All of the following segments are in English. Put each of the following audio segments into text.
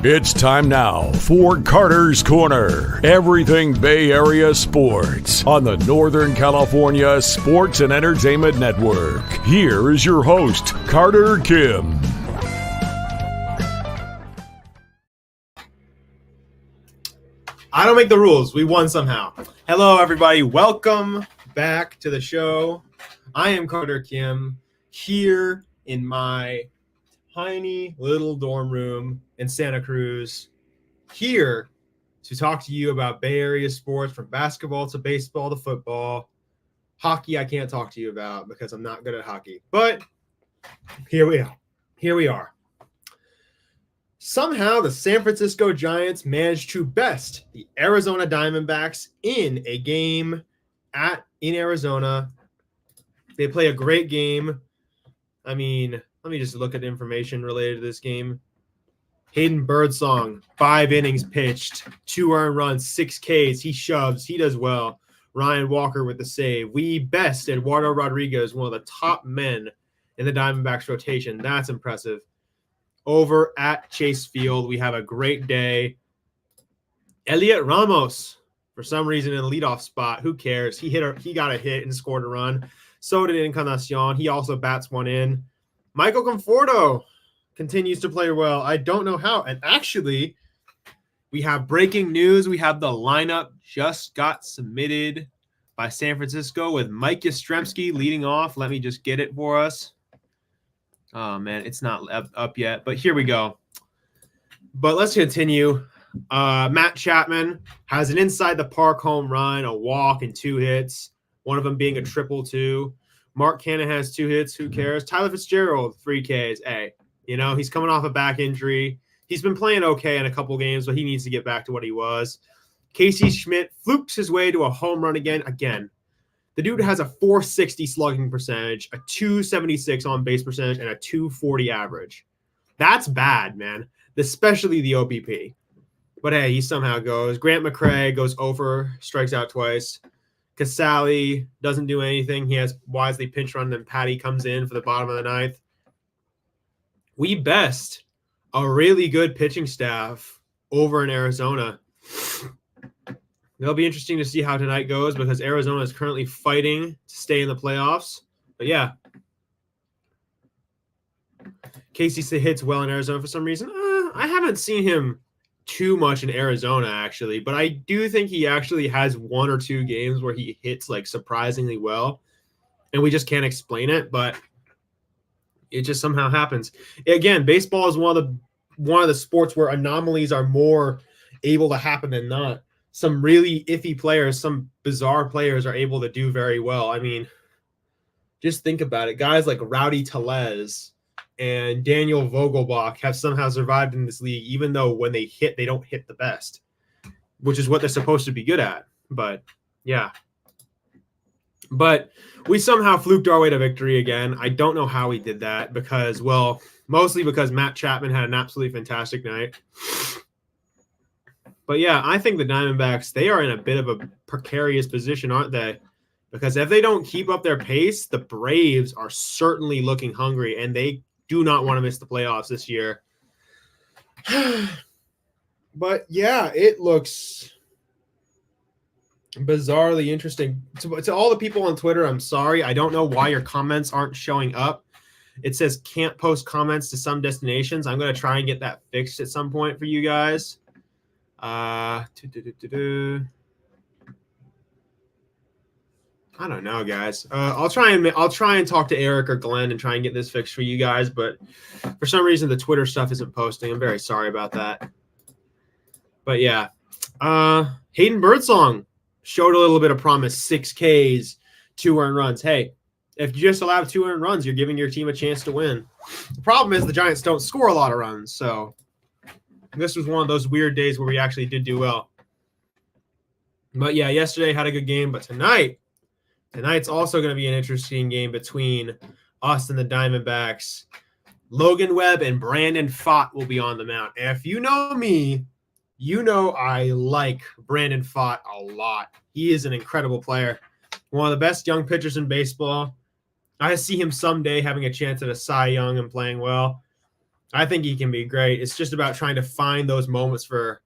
It's time now for Carter's Corner. Everything Bay Area sports on the Northern California Sports and Entertainment Network. Here is your host, Carter Kim. I don't make the rules. We won somehow. Hello, everybody. Welcome back to the show. I am Carter Kim here in my tiny little dorm room in Santa Cruz, here to talk to you about Bay Area sports, from basketball to baseball to football. Hockey I can't talk to you about because I'm not good at hockey. But here we are. Here we are. Somehow the San Francisco Giants managed to best the Arizona Diamondbacks in a game in Arizona. They play a great game. I mean, let me just look at information related to this game. Hayden Birdsong, 5 innings pitched, 2 earned runs, 6 Ks. He shoves. He does well. Ryan Walker with the save. We best Eduardo Rodriguez, one of the top men in the Diamondbacks rotation. That's impressive. Over at Chase Field, we have a great day. Elliot Ramos, for some reason, in the leadoff spot. Who cares? He got a hit and scored a run. So did Encarnacion. He also bats one in. Michael Conforto continues to play well. I don't know how. And actually, we have breaking news. We have the lineup just got submitted by San Francisco with Mike Yastrzemski leading off. Let me just get it for us. Oh, man, it's not up yet. But here we go. But let's continue. Matt Chapman has an inside-the-park home run, a walk, and 2 hits, one of them being a triple too. Mark Cannon has 2 hits. Who cares? Tyler Fitzgerald, 3 Ks. Hey, he's coming off a back injury. He's been playing okay in a couple games, but he needs to get back to what he was. Casey Schmidt flukes his way to a home run again. The dude has a 460 slugging percentage, a 276 on base percentage, and a 240 average. That's bad, man, especially the OBP. But hey, he somehow goes. Grant McCray goes over, strikes out twice. Casale doesn't do anything. He has wisely pinch run, and Patty comes in for the bottom of the 9th. We best a really good pitching staff over in Arizona. It'll be interesting to see how tonight goes because Arizona is currently fighting to stay in the playoffs. But yeah, Casey hits well in Arizona for some reason. I haven't seen him too much in Arizona, actually, but I do think he actually has 1 or 2 games where he hits like surprisingly well, and we just can't explain it, but it just somehow happens. Again, baseball is one of the sports where anomalies are more able to happen than not. Some really iffy players, some bizarre players are able to do very well. I mean, just think about it. Guys like Rowdy Tellez and Daniel Vogelbach have somehow survived in this league, even though when they hit, they don't hit the best, which is what they're supposed to be good at. But yeah. But we somehow fluked our way to victory again. I don't know how we did that because, well, mostly because Matt Chapman had an absolutely fantastic night. But yeah, I think the Diamondbacks, they are in a bit of a precarious position, aren't they? Because if they don't keep up their pace, the Braves are certainly looking hungry, and they do not want to miss the playoffs this year. But yeah, it looks bizarrely interesting. To all the people on Twitter, I'm sorry. I don't know why your comments aren't showing up. It says can't post comments to some destinations. I'm going to try and get that fixed at some point for you guys. I don't know, guys. I'll try and talk to Eric or Glenn and try and get this fixed for you guys, but for some reason the Twitter stuff isn't posting. I'm very sorry about that. But yeah, Hayden Birdsong showed a little bit of promise. 6 Ks, 2 earned runs. Hey, if you just allow 2 earned runs, you're giving your team a chance to win. The problem is the Giants don't score a lot of runs, so this was one of those weird days where we actually did do well. But yeah, yesterday had a good game, but tonight's also going to be an interesting game between us and the Diamondbacks. Logan Webb and Brandon Pfaadt will be on the mound. And if you know me, you know I like Brandon Pfaadt a lot. He is an incredible player. One of the best young pitchers in baseball. I see him someday having a chance at a Cy Young and playing well. I think he can be great. It's just about trying to find those moments for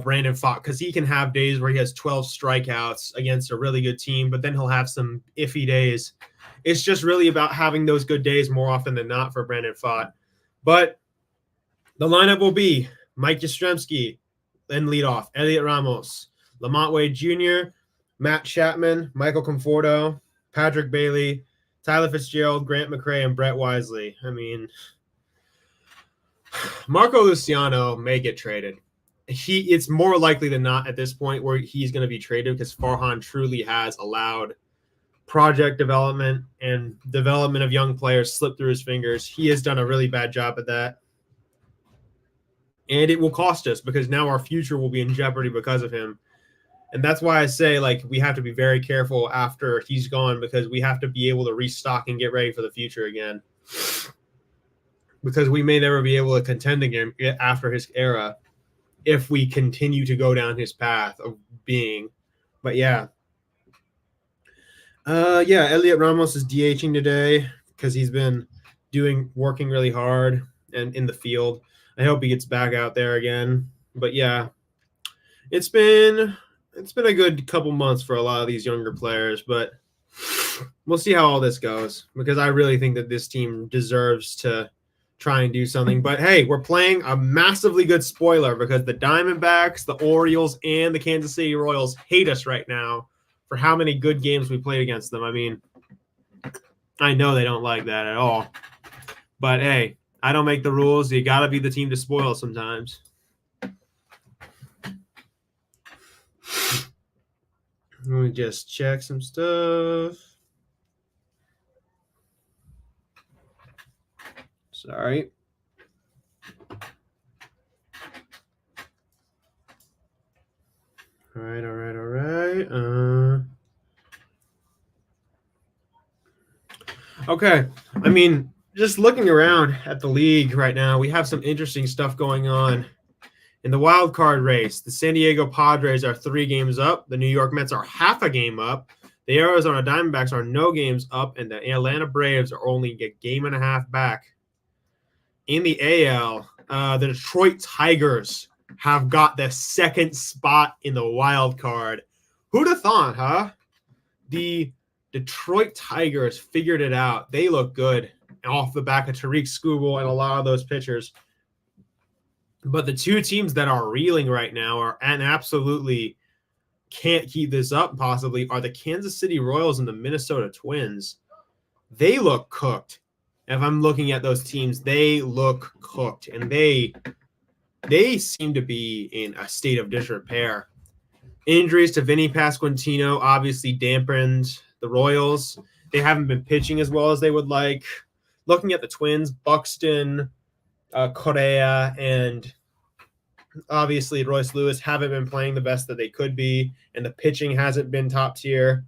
Brandon Pfaadt, because he can have days where he has 12 strikeouts against a really good team, but then he'll have some iffy days. It's just really about having those good days more often than not for Brandon Pfaadt. But the lineup will be Mike Yastrzemski, then leadoff, Elliot Ramos, Lamont Wade Jr., Matt Chapman, Michael Conforto, Patrick Bailey, Tyler Fitzgerald, Grant McCray, and Brett Wisely. I mean, Marco Luciano may get traded. It's more likely than not at this point where he's going to be traded, because Farhan truly has allowed project development and development of young players slip through his fingers. He has done a really bad job at that. And it will cost us, because now our future will be in jeopardy because of him. And that's why I say, like, we have to be very careful after he's gone, because we have to be able to restock and get ready for the future again. Because we may never be able to contend again after his era if we continue to go down his path of being. But yeah. Elliot Ramos is DHing today because he's been working really hard and in the field. I hope he gets back out there again. But yeah, it's been a good couple months for a lot of these younger players, but we'll see how all this goes, because I really think that this team deserves to try and do something. But hey, we're playing a massively good spoiler, because the Diamondbacks, the Orioles, and the Kansas City Royals hate us right now for how many good games we played against them. I mean, I know they don't like that at all. But hey, I don't make the rules. You got to be the team to spoil sometimes. Let me just check some stuff. Sorry. All right. Okay. I mean, just looking around at the league right now, we have some interesting stuff going on. In the wild card race, the San Diego Padres are 3 games up. The New York Mets are half a game up. The Arizona Diamondbacks are no games up, and the Atlanta Braves are only a game and a half back. In the AL, the Detroit Tigers have got the 2nd spot in the wild card. Who'd have thought, huh? The Detroit Tigers figured it out. They look good off the back of Tariq Skubal and a lot of those pitchers. But the 2 teams that are reeling right now and absolutely can't keep this up possibly are the Kansas City Royals and the Minnesota Twins. They look cooked. If I'm looking at those teams, they look cooked, and they seem to be in a state of disrepair. Injuries to Vinny Pasquantino obviously dampened the Royals. They haven't been pitching as well as they would like. Looking at the Twins, Buxton, Correa, and obviously Royce Lewis haven't been playing the best that they could be, and the pitching hasn't been top tier.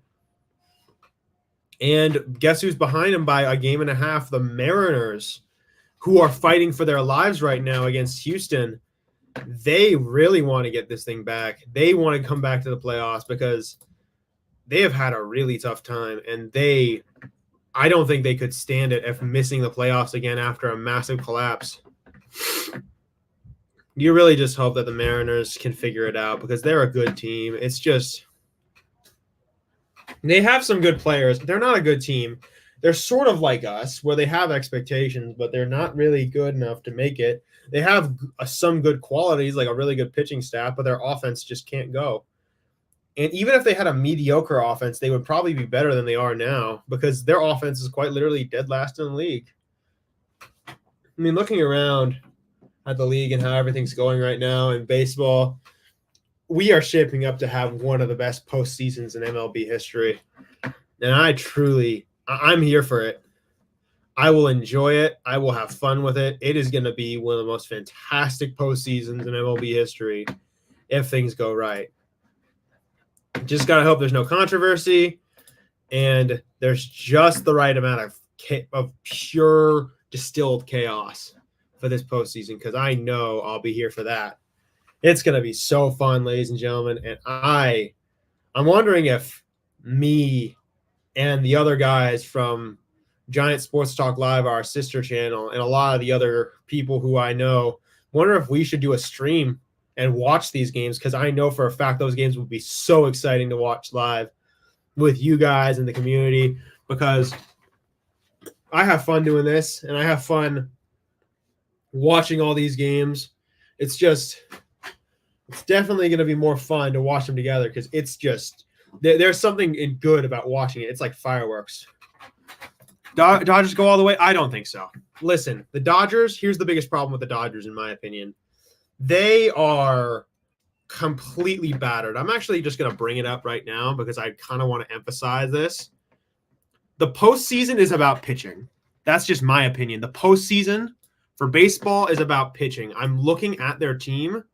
And guess who's behind them by a game and a half? The Mariners, who are fighting for their lives right now against Houston. They really want to get this thing back. They want to come back to the playoffs, because they have had a really tough time, and I don't think they could stand it if missing the playoffs again after a massive collapse. You really just hope that the Mariners can figure it out, because they're a good team. It's just they have some good players. They're not a good team. They're sort of like us, where they have expectations, but they're not really good enough to make it. They have some good qualities, like a really good pitching staff, but their offense just can't go. And even if they had a mediocre offense, they would probably be better than they are now, because their offense is quite literally dead last in the league. I mean, looking around at the league and how everything's going right now in baseball, we are shaping up to have one of the best postseasons in MLB history. And I'm here for it. I will enjoy it. I will have fun with it. It is going to be one of the most fantastic postseasons in MLB history if things go right. Just got to hope there's no controversy, and there's just the right amount of pure distilled chaos for this postseason, because I know I'll be here for that. It's going to be so fun, ladies and gentlemen, and I'm wondering if me and the other guys from Giant Sports Talk Live, our sister channel, and a lot of the other people who I know, wonder if we should do a stream and watch these games, because I know for a fact those games would be so exciting to watch live with you guys and the community, because I have fun doing this and I have fun watching all these games. It's definitely going to be more fun to watch them together, because it's just there's something good about watching it. It's like fireworks. Dodgers go all the way? I don't think so. Listen, the Dodgers, here's the biggest problem with the Dodgers, in my opinion. They are completely battered. I'm actually just going to bring it up right now because I kind of want to emphasize this. The postseason is about pitching. That's just my opinion. The postseason for baseball is about pitching. I'm looking at their team.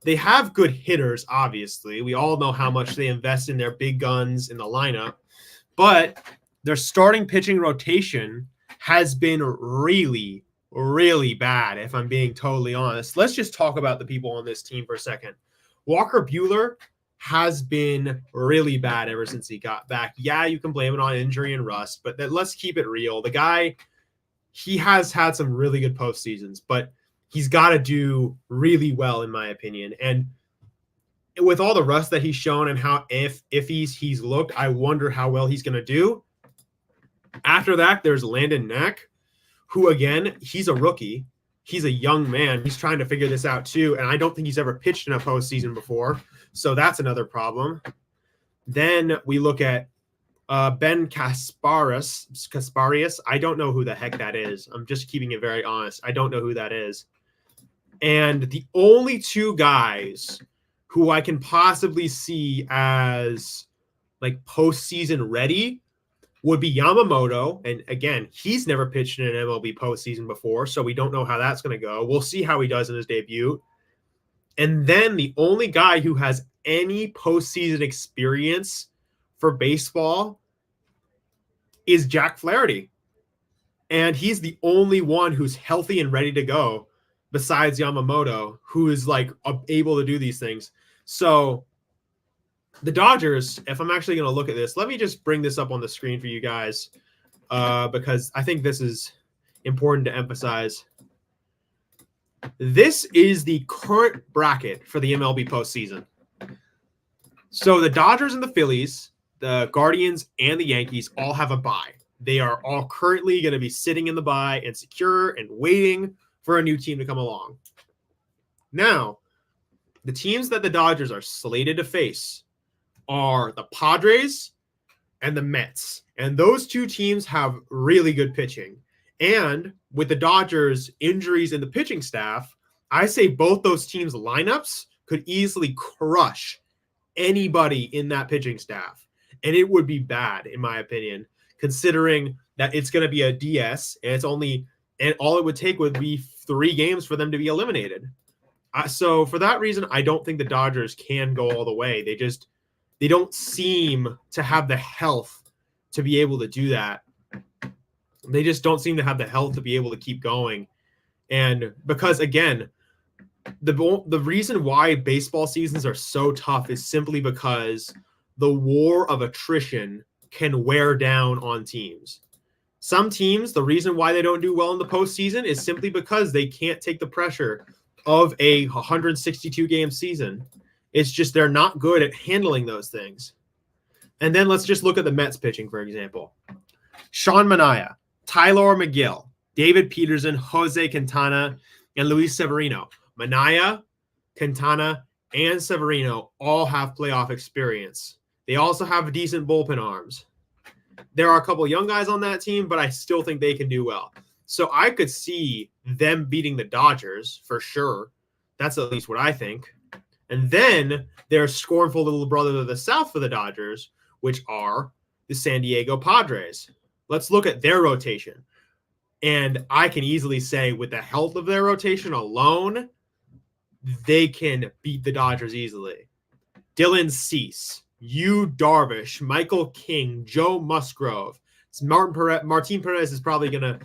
They have good hitters, obviously. We all know how much they invest in their big guns in the lineup. But their starting pitching rotation has been really, really bad, if I'm being totally honest. Let's just talk about the people on this team for a second. Walker Buehler has been really bad ever since he got back. Yeah, you can blame it on injury and rust, but let's keep it real. The guy, he has had some really good postseasons, but he's got to do really well, in my opinion. And with all the rust that he's shown and how if he's looked, I wonder how well he's going to do. After that, there's Landon Knack, who, again, he's a rookie. He's a young man. He's trying to figure this out too, and I don't think he's ever pitched in a postseason before, so that's another problem. Then we look at Ben Kasparius. I don't know who the heck that is. I'm just keeping it very honest. I don't know who that is. And the only two guys who I can possibly see as like postseason ready would be Yamamoto. And again, he's never pitched in an MLB postseason before, so we don't know how that's going to go. We'll see how he does in his debut. And then the only guy who has any postseason experience for baseball is Jack Flaherty. And he's the only one who's healthy and ready to go besides Yamamoto, who is like able to do these things. So the Dodgers, if I'm actually going to look at this, let me just bring this up on the screen for you guys because I think this is important to emphasize. This is the current bracket for the MLB postseason. So the Dodgers and the Phillies, the Guardians and the Yankees all have a bye. They are all currently going to be sitting in the bye and secure and waiting for a new team to come along. Now, the teams that the Dodgers are slated to face are the Padres and the Mets. And those two teams have really good pitching. And with the Dodgers' injuries in the pitching staff, I say both those teams' lineups could easily crush anybody in that pitching staff. And it would be bad, in my opinion, considering that it's going to be a DS and all it would take would be 3 games for them to be eliminated. So for that reason, I don't think the Dodgers can go all the way. They don't seem to have the health to be able to do that. They just don't seem to have the health to be able to keep going. And because, again, the reason why baseball seasons are so tough is simply because the war of attrition can wear down on teams. Some teams, the reason why they don't do well in the postseason is simply because they can't take the pressure of a 162-game season. It's just they're not good at handling those things. And then let's just look at the Mets pitching, for example. Sean Manaea, Tyler McGill, David Peterson, Jose Quintana, and Luis Severino. Manaea, Quintana, and Severino all have playoff experience. They also have decent bullpen arms. There are a couple young guys on that team, but I still think they can do well. So I could see them beating the Dodgers for sure. That's at least what I think. And then there's scornful little brother to the south for the Dodgers, which are the San Diego Padres. Let's look at their rotation. And I can easily say with the health of their rotation alone, they can beat the Dodgers easily. Dylan Cease, Yu Darvish, Michael King, Joe Musgrove. Martin Perez is probably going to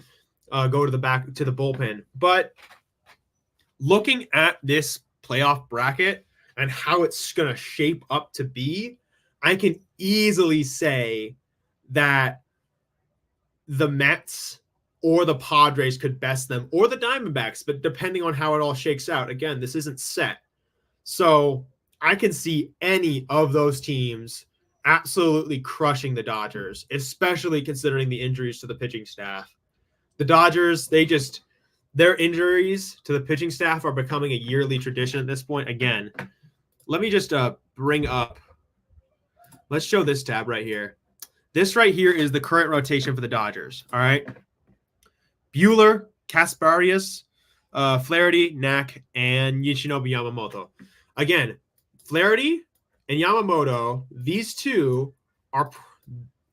go to the bullpen. But looking at this playoff bracket and how it's going to shape up to be, I can easily say that the Mets or the Padres could best them, or the Diamondbacks, but depending on how it all shakes out. Again, this isn't set. So I can see any of those teams absolutely crushing the Dodgers, especially considering the injuries to the pitching staff. The Dodgers, their injuries to the pitching staff are becoming a yearly tradition at this point. Again, let me just let's show this tab right here. This right here is the current rotation for the Dodgers. All right. Buehler, Kasparius, Flaherty, Knack, and Yoshinobu Yamamoto. Again, Flaherty and Yamamoto, these two are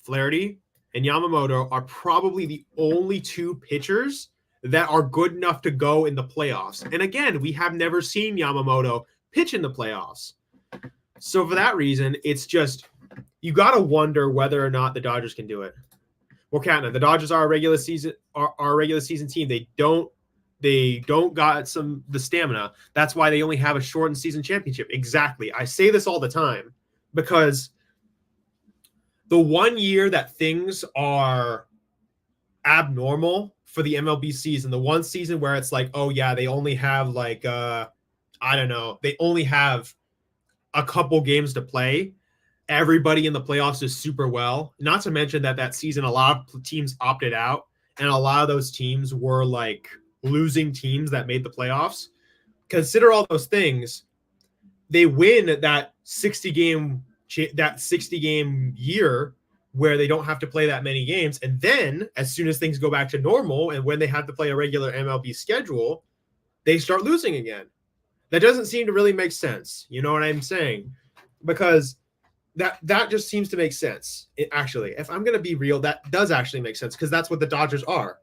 Flaherty and Yamamoto are probably the only two pitchers that are good enough to go in the playoffs. And again, we have never seen Yamamoto pitch in the playoffs. So for that reason, it's just, you got to wonder whether or not the Dodgers can do it. Well, Katna, the Dodgers are a regular season team. They don't got the stamina. That's why they only have a shortened season championship. Exactly. I say this all the time because the one year that things are abnormal for the MLB season, the one season where it's like, oh yeah, they only have like they only have a couple games to play. Everybody in the playoffs is super well. Not to mention that season, a lot of teams opted out, and a lot of those teams were like losing teams that made the playoffs. Consider all those things. They win that 60 game year where they don't have to play that many games. And then as soon as things go back to normal and when they have to play a regular MLB schedule, they start losing again. That doesn't seem to really make sense. You know what I'm saying? Because that just seems to make sense. Actually, if I'm going to be real, that does actually make sense because that's what the Dodgers are.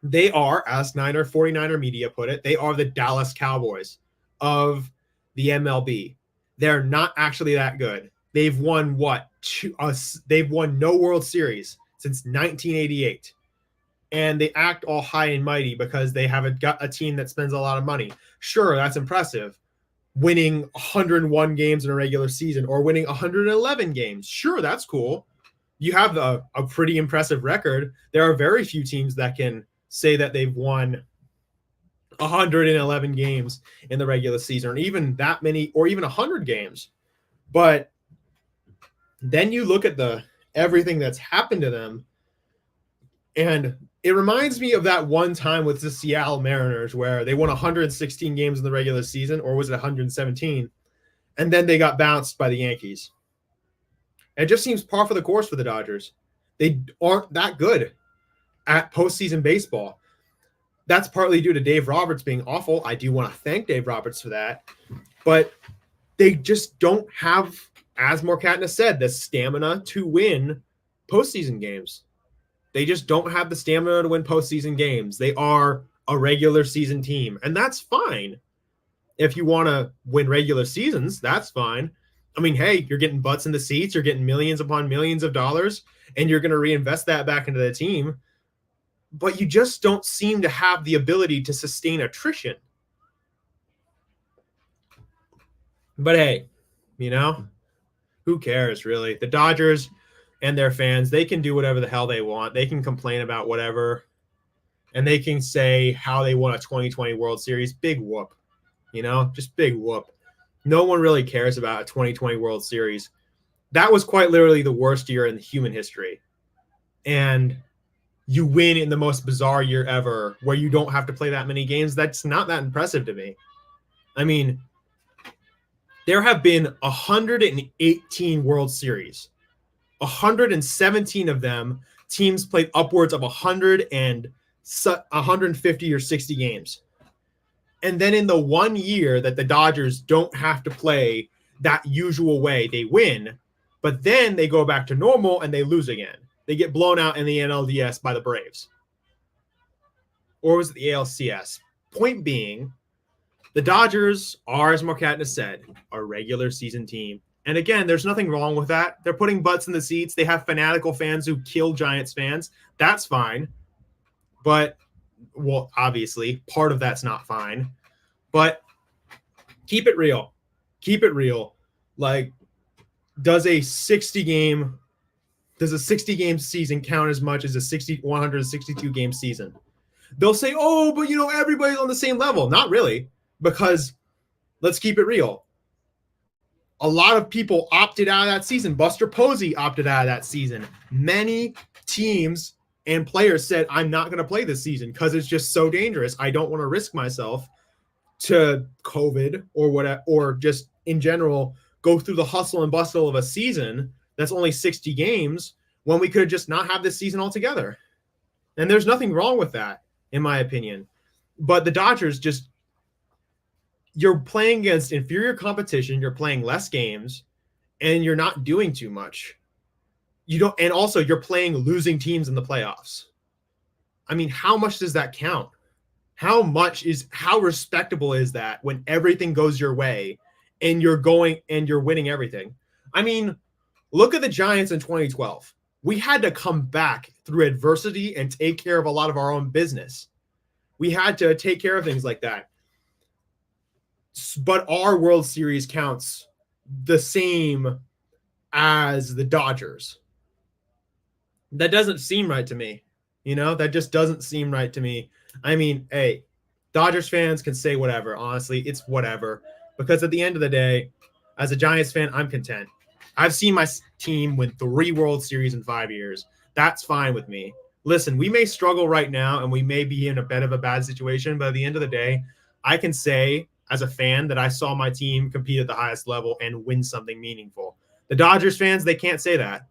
They are, as 49er media put it, they are the Dallas Cowboys of the MLB. They're not actually that good. They've won they've won no World Series since 1988. And they act all high and mighty because they have a team that spends a lot of money. Sure, that's impressive. Winning 101 games in a regular season or winning 111 games. Sure, that's cool. You have a pretty impressive record. There are very few teams that can say that they've won 111 games in the regular season, or even that many, or even 100 games. But then you look at everything that's happened to them, and it reminds me of that one time with the Seattle Mariners where they won 116 games in the regular season, or was it 117? And then they got bounced by the Yankees. It just seems par for the course for the Dodgers. They aren't that good at postseason baseball. That's partly due to Dave Roberts being awful. I do want to thank Dave Roberts for that. But they just don't have, as Morkatna said, the stamina to win postseason games. They just don't have the stamina to win postseason games. They are a regular season team, and that's fine. If you want to win regular seasons, that's fine. I mean, hey, you're getting butts in the seats, you're getting millions upon millions of dollars, and you're going to reinvest that back into the team. But you just don't seem to have the ability to sustain attrition. But hey, who cares, really? The Dodgers and their fans, they can do whatever the hell they want. They can complain about whatever, and they can say how they won a 2020 World Series. Big whoop, just big whoop. No one really cares about a 2020 World Series. That was quite literally the worst year in human history. And you win in the most bizarre year ever where you don't have to play that many games. That's not that impressive to me. I mean, there have been 118 World Series. 117 of them, teams played upwards of 150 or 60 games. And then in the 1 year that the Dodgers don't have to play that usual way, they win. But then they go back to normal and they lose again. They get blown out in the NLDS by the Braves. Or was it the ALCS? Point being, the Dodgers are, as Morkatna said, a regular season team. And again, there's nothing wrong with that. They're putting butts in the seats. They have fanatical fans who kill Giants fans. That's fine. But, well, obviously, part of that's not fine. But keep it real. Keep it real. Like, does a 60-game does a 60-game season count as much as a 162-game season? They'll say, oh, but everybody's on the same level. Not really, because let's keep it real. A lot of people opted out of that season. Buster Posey opted out of that season. Many teams and players said, I'm not going to play this season because it's just so dangerous. I don't want to risk myself to COVID or whatever, or just in general, go through the hustle and bustle of a season that's only 60 games when we could just not have this season altogether. And there's nothing wrong with that, in my opinion. But the Dodgers just, you're playing against inferior competition, you're playing less games, and you're not doing too much. And also you're playing losing teams in the playoffs. I mean, how much does that count? How respectable is that when everything goes your way and you're winning everything? I mean, look at the Giants in 2012. We had to come back through adversity and take care of a lot of our own business. We had to take care of things like that. But our World Series counts the same as the Dodgers. That doesn't seem right to me. That just doesn't seem right to me. I mean, hey, Dodgers fans can say whatever. Honestly, it's whatever. Because at the end of the day, as a Giants fan, I'm content. I've seen my team win 3 World Series in 5 years. That's fine with me. Listen, we may struggle right now and we may be in a bit of a bad situation, but at the end of the day, I can say as a fan that I saw my team compete at the highest level and win something meaningful. The Dodgers fans, they can't say that.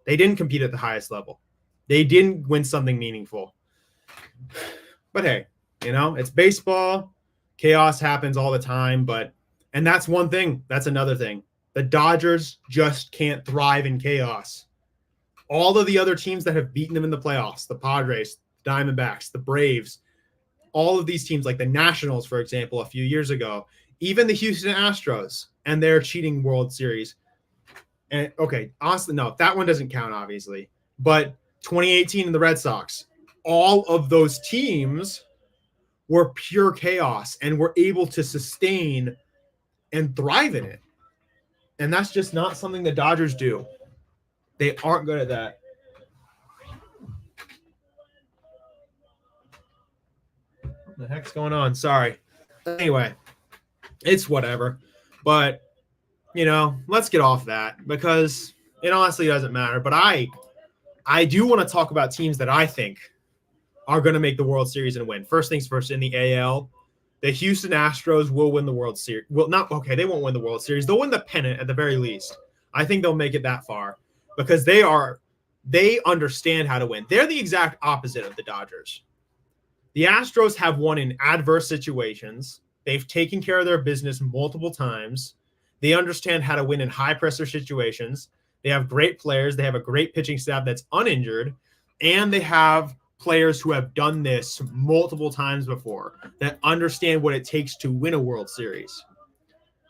They didn't compete at the highest level. They didn't win something meaningful. But hey, it's baseball. Chaos happens all the time, and that's one thing. That's another thing. The Dodgers just can't thrive in chaos. All of the other teams that have beaten them in the playoffs, the Padres, the Diamondbacks, the Braves, all of these teams like the Nationals, for example, a few years ago, even the Houston Astros and their cheating World Series. And okay, honestly, no, that one doesn't count, obviously. But 2018 and the Red Sox, all of those teams were pure chaos and were able to sustain and thrive in it. And that's just not something the Dodgers do. They aren't good at that. What the heck's going on? Sorry. Anyway, it's whatever. But, let's get off that because it honestly doesn't matter. But I do want to talk about teams that I think are going to make the World Series and win. First things first, in the AL, the Houston Astros will win the World Series. Well, they won't win the World Series. They'll win the pennant at the very least. I think they'll make it that far because they understand how to win. They're the exact opposite of the Dodgers. The Astros have won in adverse situations. They've taken care of their business multiple times. They understand how to win in high-pressure situations. They have great players. They have a great pitching staff that's uninjured. And they have players who have done this multiple times before that understand what it takes to win a World Series.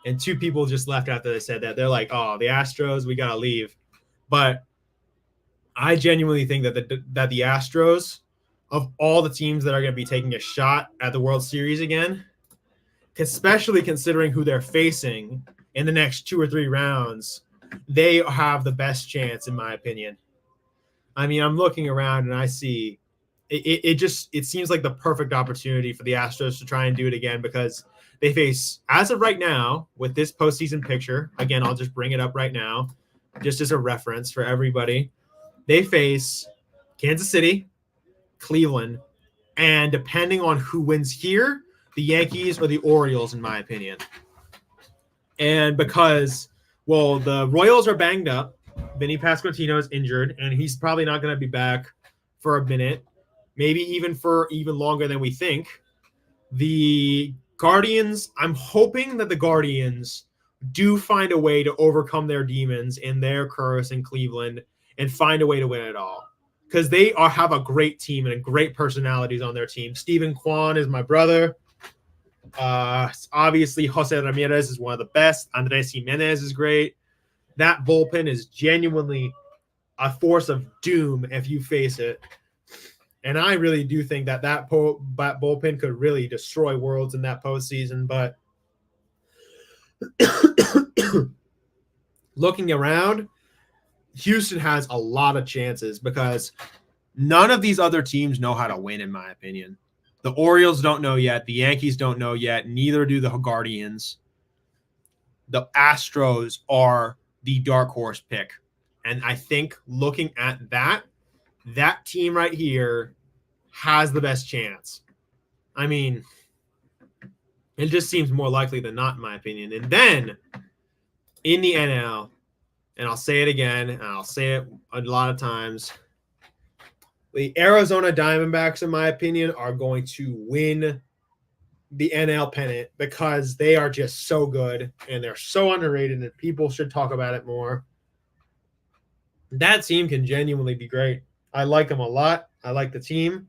And 2 people just left after they said that. They're like, oh, the Astros, we got to leave. But I genuinely think that the Astros, of all the teams that are going to be taking a shot at the World Series again, especially considering who they're facing in the next 2 or 3 rounds, they have the best chance, in my opinion. I mean, I'm looking around and I see it seems like the perfect opportunity for the Astros to try and do it again because they face, as of right now, with this postseason picture, again, I'll just bring it up right now, just as a reference for everybody. They face Kansas City, Cleveland, and depending on who wins here, the Yankees or the Orioles, in my opinion. And because, well, the Royals are banged up. Vinny Pasquantino is injured, and he's probably not going to be back for a minute, maybe even for even longer than we think. The Guardians, I'm hoping that the Guardians do find a way to overcome their demons and their curse in Cleveland and find a way to win it all. Because they have a great team and great personalities on their team. Steven Kwan is my brother. Obviously, Jose Ramirez is one of the best. Andres Jimenez is great. That bullpen is genuinely a force of doom if you face it. And I really do think that bullpen could really destroy worlds in that postseason. But looking around, Houston has a lot of chances because none of these other teams know how to win, in my opinion. The Orioles don't know yet. The Yankees don't know yet. Neither do the Guardians. The Astros are the dark horse pick. And I think looking at that team right here has the best chance. I mean, it just seems more likely than not, in my opinion. And then in the NL, and I'll say it again, and I'll say it a lot of times, the Arizona Diamondbacks, in my opinion, are going to win the NL pennant because they are just so good and they're so underrated and people should talk about it more. That team can genuinely be great. I like them a lot. I like the team.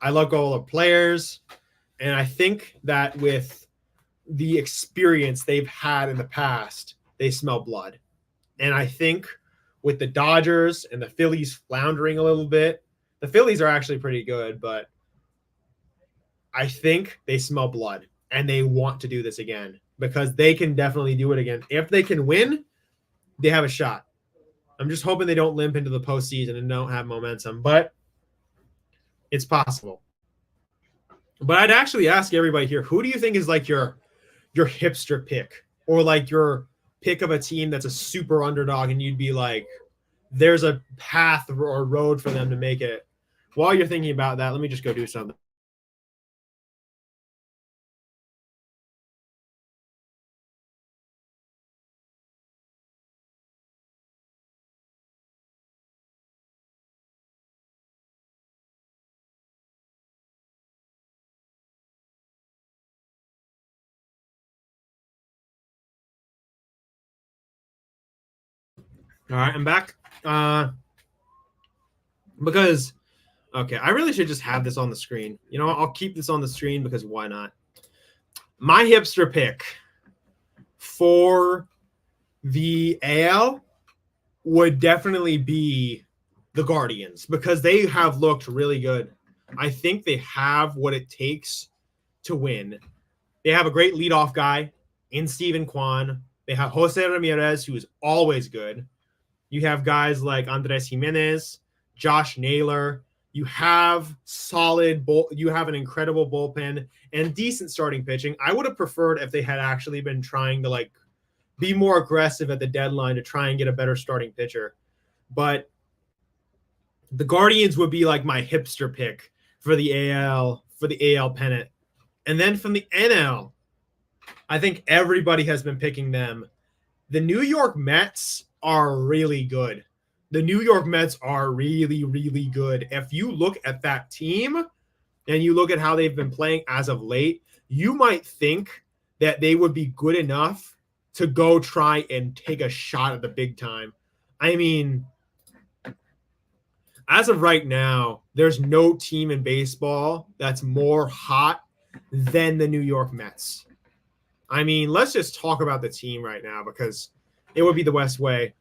I like all the players. And I think that with the experience they've had in the past, they smell blood. And I think with the Dodgers and the Phillies floundering a little bit, the Phillies are actually pretty good, but I think they smell blood and they want to do this again because they can definitely do it again. If they can win, they have a shot. I'm just hoping they don't limp into the postseason and don't have momentum, but it's possible. But I'd actually ask everybody here, who do you think is like your hipster pick or like your pick of a team that's a super underdog and you'd be like, there's a path or road for them to make it? While you're thinking about that, let me just go do something. All right, I'm back. Because, okay, I really should just have this on the screen. You know, I'll keep this on the screen because why not? My hipster pick for the AL would definitely be the Guardians because they have looked really good. I think they have what it takes to win. They have a great leadoff guy in Steven Kwan. They have Jose Ramirez, who is always good. You have guys like Andres Jimenez, Josh Naylor. You have you have an incredible bullpen and decent starting pitching. I would have preferred if they had actually been trying to like be more aggressive at the deadline to try and get a better starting pitcher. But the Guardians would be like my hipster pick for the AL pennant. And then from the NL, I think everybody has been picking them. The New York Mets are really good. The New York Mets are really, really good. If you look at that team and you look at how they've been playing as of late, you might think that they would be good enough to go try and take a shot at the big time. I mean, as of right now, there's no team in baseball that's more hot than the New York Mets. I mean, let's just talk about the team right now because it would be the West way.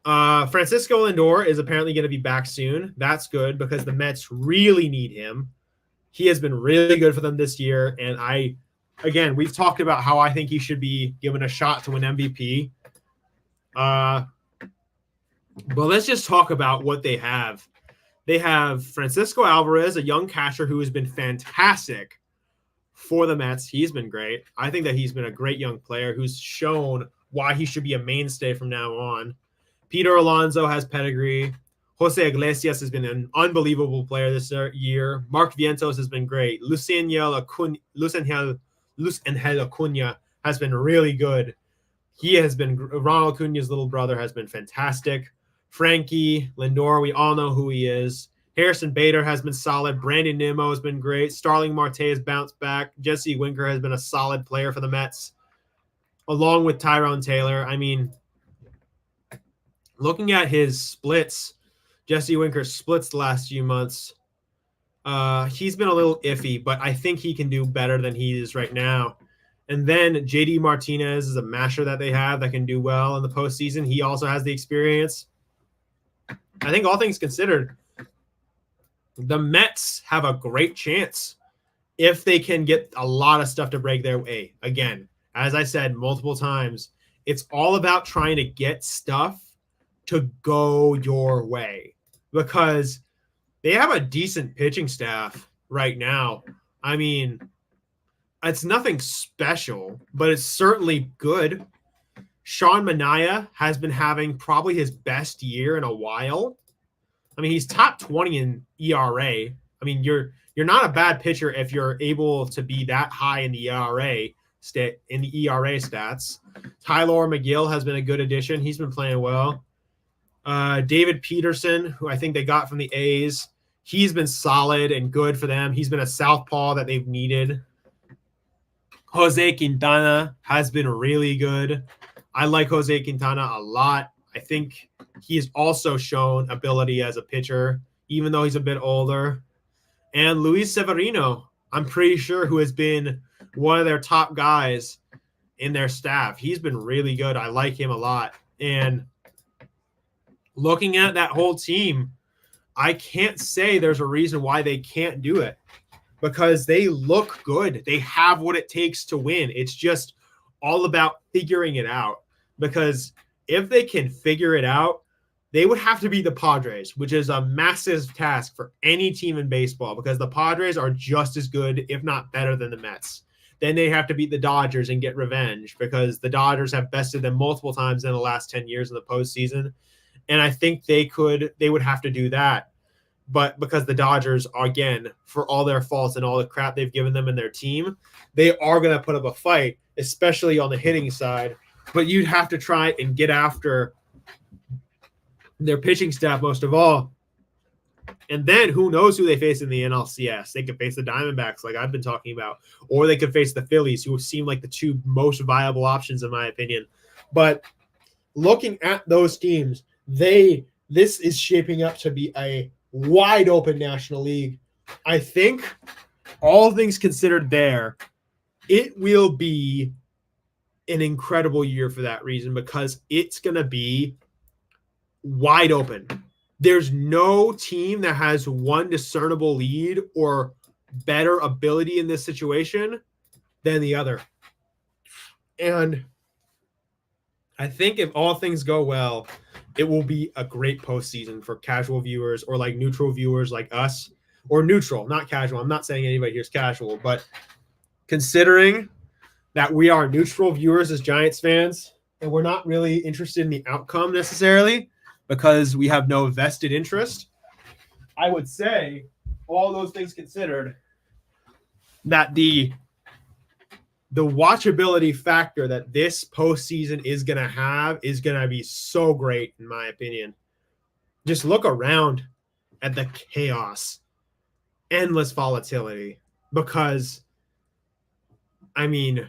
Francisco Lindor is apparently going to be back soon. That's good because the Mets really need him. He has been really good for them this year. And we've talked about how I think he should be given a shot to win MVP. But let's just talk about what they have. They have Francisco Alvarez, a young catcher who has been fantastic for the Mets. He's been great. I think that he's been a great young player who's shown why he should be a mainstay from now on. Peter Alonso has pedigree. Jose Iglesias has been an unbelievable player this year. Mark Vientos has been great. Luis Angel Acuna has been really good. Ronald Acuna's little brother has been fantastic. Frankie Lindor, we all know who he is. Harrison Bader has been solid. Brandon Nimmo has been great. Starling Marte has bounced back. Jesse Winker has been a solid player for the Mets, along with Tyrone Taylor. I mean, looking at his splits, Jesse Winker's splits the last few months, he's been a little iffy, but I think he can do better than he is right now. And then JD Martinez is a masher that they have that can do well in the postseason. He also has the experience. I think all things considered, the Mets have a great chance if they can get a lot of stuff to break their way. Again, as I said multiple times, it's all about trying to get stuff to go your way because they have a decent pitching staff right now. I mean, it's nothing special, but it's certainly good. Sean Manaea has been having probably his best year in a while. I mean, he's top 20 in ERA. I mean, you're not a bad pitcher if you're able to be that high in the ERA stats. Tyler McGill has been a good addition. He's been playing well. David Peterson, who I think they got from the A's, he's been solid and good for them. He's been a southpaw that they've needed. Jose Quintana has been really good. I like Jose Quintana a lot. I think he has also shown ability as a pitcher, even though he's a bit older. And Luis Severino, I'm pretty sure, who has been one of their top guys in their staff. He's been really good. I like him a lot. And looking at that whole team, I can't say there's a reason why they can't do it because they look good. They have what it takes to win. It's just all about figuring it out because if they can figure it out, they would have to beat the Padres, which is a massive task for any team in baseball because the Padres are just as good, if not better, than the Mets. Then they have to beat the Dodgers and get revenge because the Dodgers have bested them multiple times in the last 10 years in the postseason. And I think they would have to do that. But because the Dodgers, again, for all their faults and all the crap they've given them and their team, they are going to put up a fight, especially on the hitting side. But you'd have to try and get after their pitching staff most of all. And then who knows who they face in the NLCS. They could face the Diamondbacks like I've been talking about, or they could face the Phillies, who seem like the two most viable options in my opinion. But looking at those teams, this is shaping up to be a wide open National League. I think all things considered there, it will be an incredible year for that reason because it's going to be wide open. There's no team that has one discernible lead or better ability in this situation than the other. And I think if all things go well, it will be a great postseason for casual viewers or like neutral viewers like us, or neutral, not casual. I'm not saying anybody here is casual, but considering that we are neutral viewers as Giants fans and we're not really interested in the outcome necessarily because we have no vested interest, I would say, all those things considered, that the watchability factor that this postseason is going to have is going to be so great, in my opinion. Just look around at the chaos, endless volatility, because, I mean,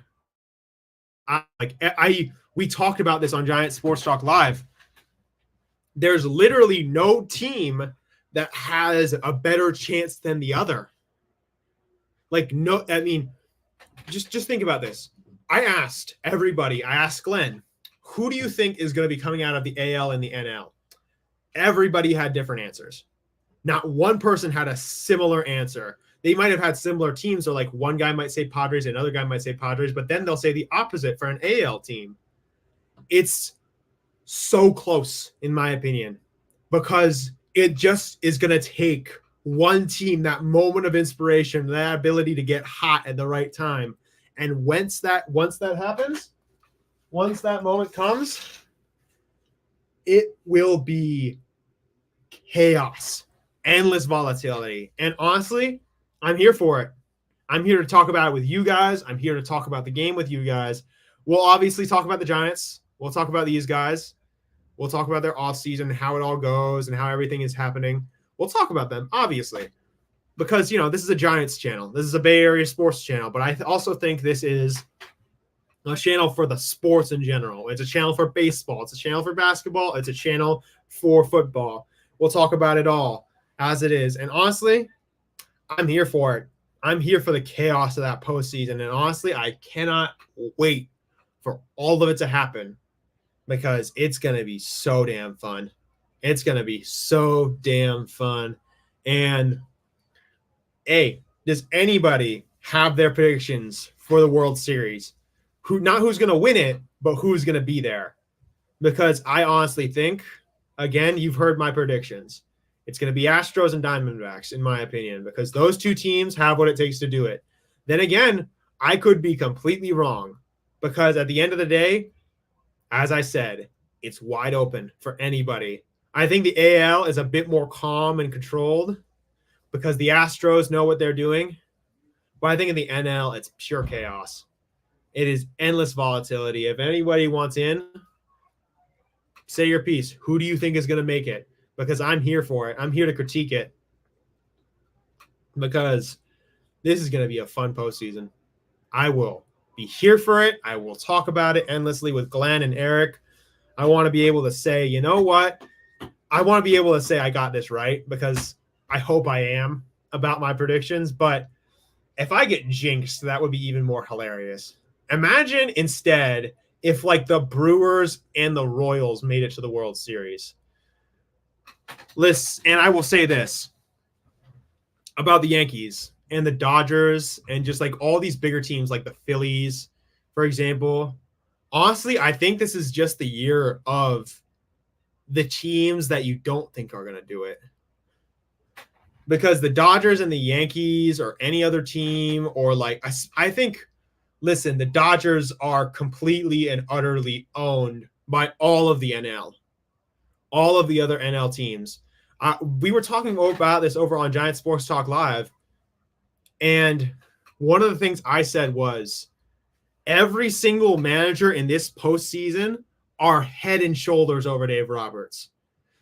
we talked about this on Giant Sports Talk Live. There's literally no team that has a better chance than the other. Like, no, I mean, just think about this. I asked Glenn, who do you think is going to be coming out of the AL and the NL? Everybody had different answers. Not one person had a similar answer. They might have had similar teams, or like one guy might say Padres, another guy might say Padres, but then they'll say the opposite for an AL team. It's so close, in my opinion, because it just is going to take one team, that moment of inspiration, that ability to get hot at the right time. And once that happens, once that moment comes, it will be chaos, endless volatility. And honestly, I'm here for it. I'm here to talk about it with you guys. I'm here to talk about the game with you guys. We'll obviously talk about the Giants. We'll talk about these guys. We'll talk about their offseason, how it all goes, and how everything is happening. We'll talk about them, obviously, because, you know, this is a Giants channel. This is a Bay Area sports channel, but I also think this is a channel for the sports in general. It's a channel for baseball. It's a channel for basketball. It's a channel for football. We'll talk about it all as it is. And honestly, I'm here for it. I'm here for the chaos of that postseason. And honestly, I cannot wait for all of it to happen because it's going to be so damn fun. It's going to be so damn fun. And, hey, does anybody have their predictions for the World Series? Not who's going to win it, but who's going to be there? Because I honestly think Again, you've heard my predictions. It's going to be Astros and Diamondbacks, in my opinion, because those two teams have what it takes to do it. Then again, I could be completely wrong because at the end of the day, as I said, it's wide open for anybody. I think the AL is a bit more calm and controlled because the Astros know what they're doing. But I think in the NL, it's pure chaos. It is endless volatility. If anybody wants in, say your piece. Who do you think is going to make it? Because I'm here for it. I'm here to critique it because this is going to be a fun postseason. I will be here for it. I will talk about it endlessly with Glenn and Eric. I want to be able to say, you know what? I want to be able to say I got this right because I hope I am about my predictions. But if I get jinxed, that would be even more hilarious. Imagine instead if like the Brewers and the Royals made it to the World Series. Listen, and I will say this about the Yankees and the Dodgers and just like all these bigger teams like the Phillies, for example. Honestly, I think this is just the year of the teams that you don't think are going to do it. Because the Dodgers and the Yankees or any other team or like I think, listen, the Dodgers are completely and utterly owned by all of the NL. All of the other NL teams. We were talking about this over on Giant Sports Talk Live, and one of the things I said was every single manager in this postseason are head and shoulders over Dave Roberts.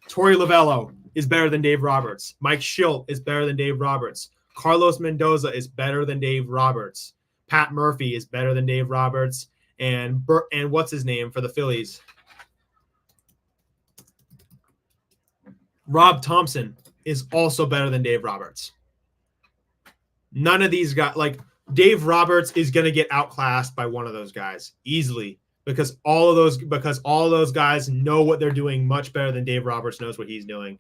Torey Lovullo is better than Dave Roberts. Mike Shildt is better than Dave Roberts. Carlos Mendoza is better than Dave Roberts. Pat Murphy is better than Dave Roberts. And what's his name for the Phillies? Rob Thompson is also better than Dave Roberts. None of these guys, like Dave Roberts is going to get outclassed by one of those guys easily because all of those guys know what they're doing much better than Dave Roberts knows what he's doing.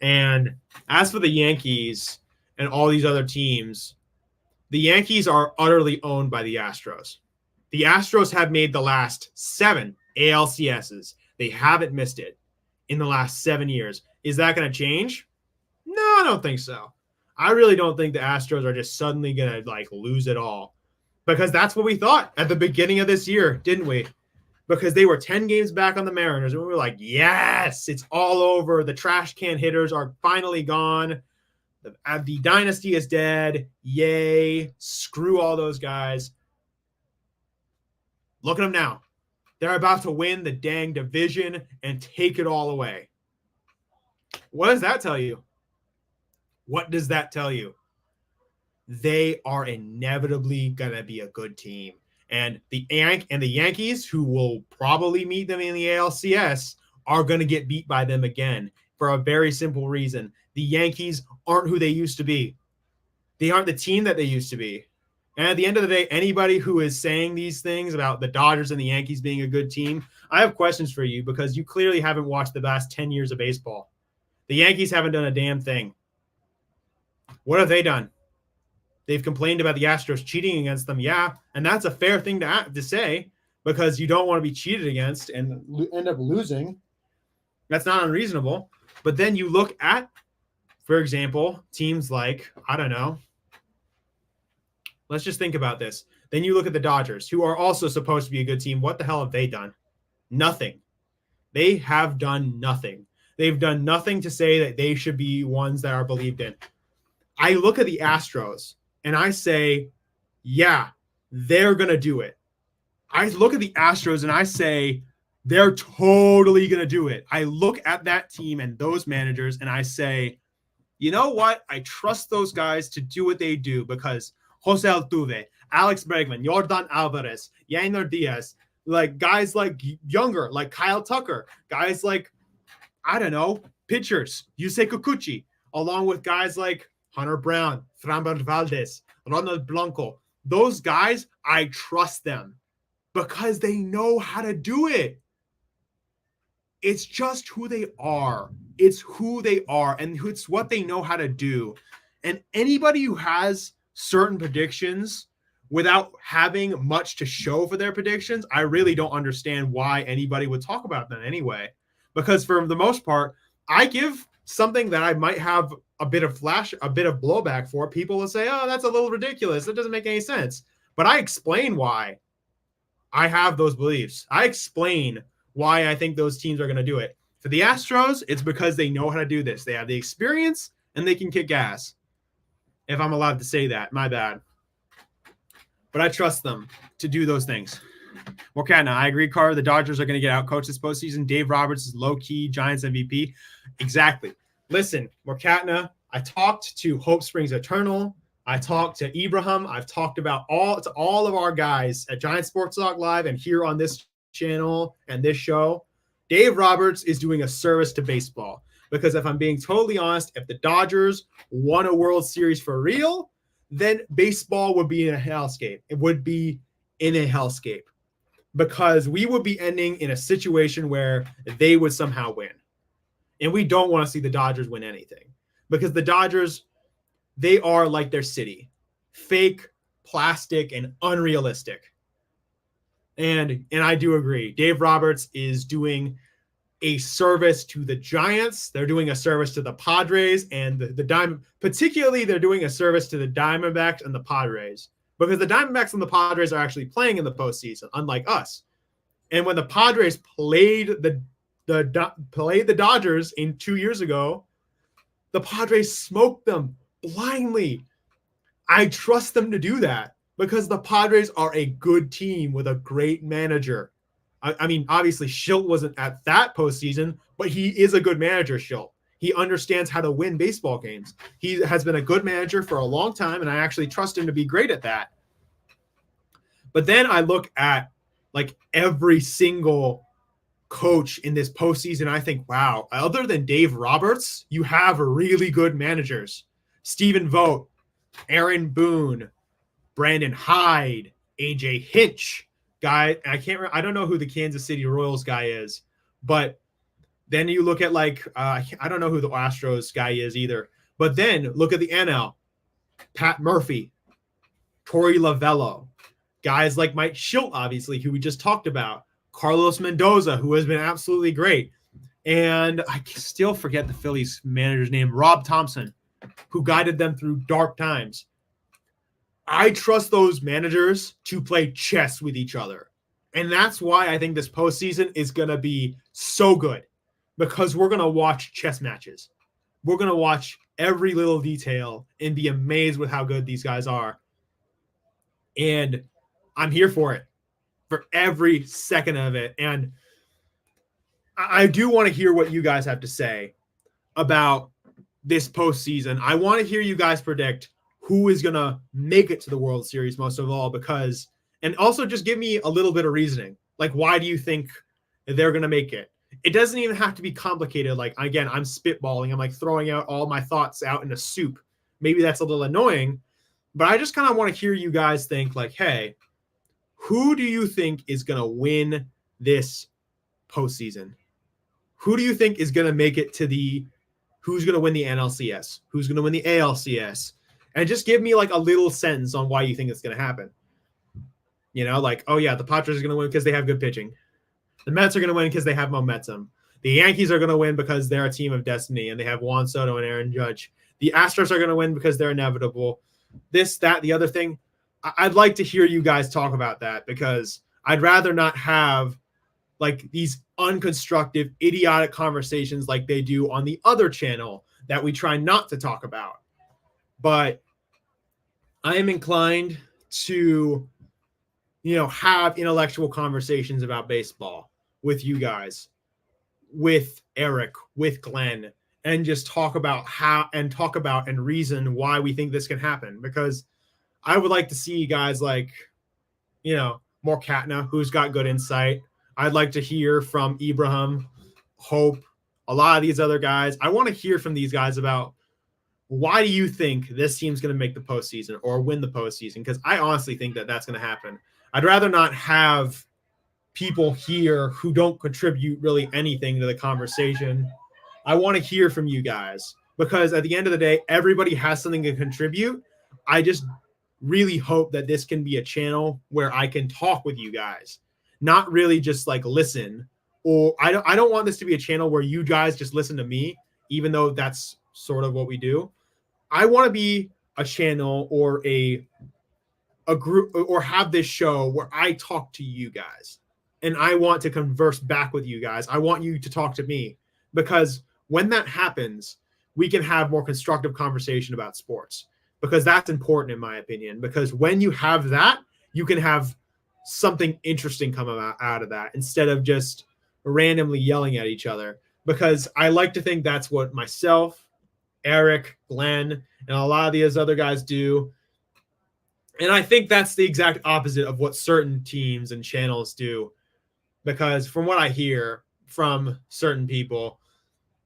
And as for the Yankees and all these other teams, the Yankees are utterly owned by the Astros. The Astros have made the last 7 ALCSs. They haven't missed it in the last 7 years. Is that going to change? No, I don't think so. I really don't think the Astros are just suddenly going to like lose it all because that's what we thought at the beginning of this year, didn't we? Because they were 10 games back on the Mariners and we were like, yes, it's all over. The trash can hitters are finally gone. The dynasty is dead. Yay. Screw all those guys. Look at them now. They're about to win the dang division and take it all away. What does that tell you? What does that tell you? They are inevitably going to be a good team. And the Yankees, who will probably meet them in the ALCS, are going to get beat by them again for a very simple reason. The Yankees aren't who they used to be. They aren't the team that they used to be. And at the end of the day, anybody who is saying these things about the Dodgers and the Yankees being a good team, I have questions for you because you clearly haven't watched the last 10 years of baseball. The Yankees haven't done a damn thing. What have they done? They've complained about the Astros cheating against them. Yeah, and that's a fair thing to say because you don't want to be cheated against and end up losing. That's not unreasonable. But then you look at, for example, teams like, I don't know. Let's just think about this. Then you look at the Dodgers, who are also supposed to be a good team. What the hell have they done? Nothing. They have done nothing. They've done nothing to say that they should be ones that are believed in. I look at the Astros and I say, yeah, they're going to do it. I look at the Astros and I say, they're totally going to do it. I look at that team and those managers and I say, you know what? I trust those guys to do what they do because Jose Altuve, Alex Bregman, Yordan Alvarez, Yainer Diaz, like guys like younger, like Kyle Tucker, guys like, I don't know, pitchers, Yusei Kikuchi, along with guys like Hunter Brown, Framber Valdez, Ronald Blanco. Those guys, I trust them because they know how to do it. It's just who they are. It's who they are, and it's what they know how to do. And anybody who has certain predictions without having much to show for their predictions, I really don't understand why anybody would talk about them anyway. because for the most part, I give something that I might have a bit of blowback for. People will say, oh, that's a little ridiculous. That doesn't make any sense. But I explain why I have those beliefs. I explain why I think those teams are going to do it. For the Astros, it's because they know how to do this. They have the experience and they can kick ass. If I'm allowed to say that, my bad. But I trust them to do those things. Morcatna, I agree, Carr. The Dodgers are going to get outcoached this postseason. Dave Roberts is low-key Giants MVP. Exactly. Listen, Morcatna, I talked to Hope Springs Eternal. I talked to Ibrahim. I've talked about all of our guys at Giant Sports Talk Live and here on this channel and this show. Dave Roberts is doing a service to baseball. Because if I'm being totally honest, if the Dodgers won a World Series for real, then baseball would be in a hellscape. It would be in a hellscape. Because we would be ending in a situation where they would somehow win. And we don't want to see the Dodgers win anything. Because the Dodgers, they are like their city. Fake, plastic, and unrealistic. And I do agree. Dave Roberts is doing a service to the Giants. They're doing a service to the Padres and the Diamond. Particularly, they're doing a service to the Diamondbacks and the Padres. Because the Diamondbacks and the Padres are actually playing in the postseason, unlike us. And when the Padres played the Dodgers 2 years ago, the Padres smoked them blindly. I trust them to do that because the Padres are a good team with a great manager. I mean, obviously, Schilt wasn't at that postseason, but he is a good manager, Schilt. He understands how to win baseball games. He has been a good manager for a long time, and I actually trust him to be great at that. But then I look at like every single coach in this postseason. I think, wow, other than Dave Roberts, you have really good managers. Stephen Vogt, Aaron Boone, Brandon Hyde, AJ Hinch. Guy, I don't know who the Kansas City Royals guy is, but then you look at I don't know who the Astros guy is either. But then look at the NL, Pat Murphy, Torey Lovello, guys like Mike Schilt, obviously, who we just talked about, Carlos Mendoza, who has been absolutely great, and I still forget the Phillies manager's name, Rob Thompson, who guided them through dark times. I trust those managers to play chess with each other. And that's why I think this postseason is going to be so good because we're going to watch chess matches. We're going to watch every little detail and be amazed with how good these guys are. And I'm here for it, for every second of it. And I do want to hear what you guys have to say about this postseason. I want to hear you guys predict who is going to make it to the World Series most of all, because, and also just give me a little bit of reasoning. Like, why do you think they're going to make it? It doesn't even have to be complicated. Like, again, I'm spitballing. I'm like throwing out all my thoughts out in a soup. Maybe that's a little annoying, but I just kind of want to hear you guys think like, hey, who do you think is going to win this postseason? Who do you think is going to make it to who's going to win the NLCS? Who's going to win the ALCS? And just give me like a little sentence on why you think it's going to happen. You know, like, oh yeah, the Padres are going to win because they have good pitching. The Mets are going to win because they have momentum. The Yankees are going to win because they're a team of destiny and they have Juan Soto and Aaron Judge. The Astros are going to win because they're inevitable. This, that, the other thing. I'd like to hear you guys talk about that because I'd rather not have like these unconstructive, idiotic conversations like they do on the other channel that we try not to talk about. But I am inclined to, have intellectual conversations about baseball with you guys, with Eric, with Glenn, and just talk about and reason why we think this can happen. Because I would like to see guys like, Morcatna, who's got good insight. I'd like to hear from Ibrahim, Hope, a lot of these other guys. I want to hear from these guys about why do you think this team's going to make the postseason or win the postseason? Because I honestly think that that's going to happen. I'd rather not have people here who don't contribute really anything to the conversation. I want to hear from you guys because at the end of the day, everybody has something to contribute. I just really hope that this can be a channel where I can talk with you guys, not really just like listen, or I don't want this to be a channel where you guys just listen to me, even though that's sort of what we do. I want to be a channel or a group, or have this show where I talk to you guys and I want to converse back with you guys. I want you to talk to me, because when that happens, we can have more constructive conversation about sports, because that's important in my opinion, because when you have that, you can have something interesting come out of that instead of just randomly yelling at each other, because I like to think that's what myself, Eric, Glenn, and a lot of these other guys do. And I think that's the exact opposite of what certain teams and channels do, because from what I hear from certain people,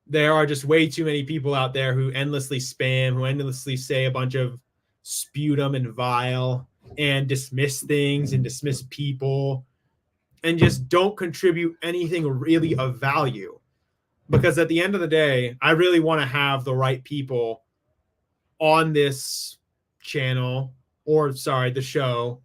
there are just way too many people out there who endlessly spam, who endlessly say a bunch of sputum and vile and dismiss things and dismiss people and just don't contribute anything really of value. Because at the end of the day, I really want to have the right people on this channel, or sorry, the show,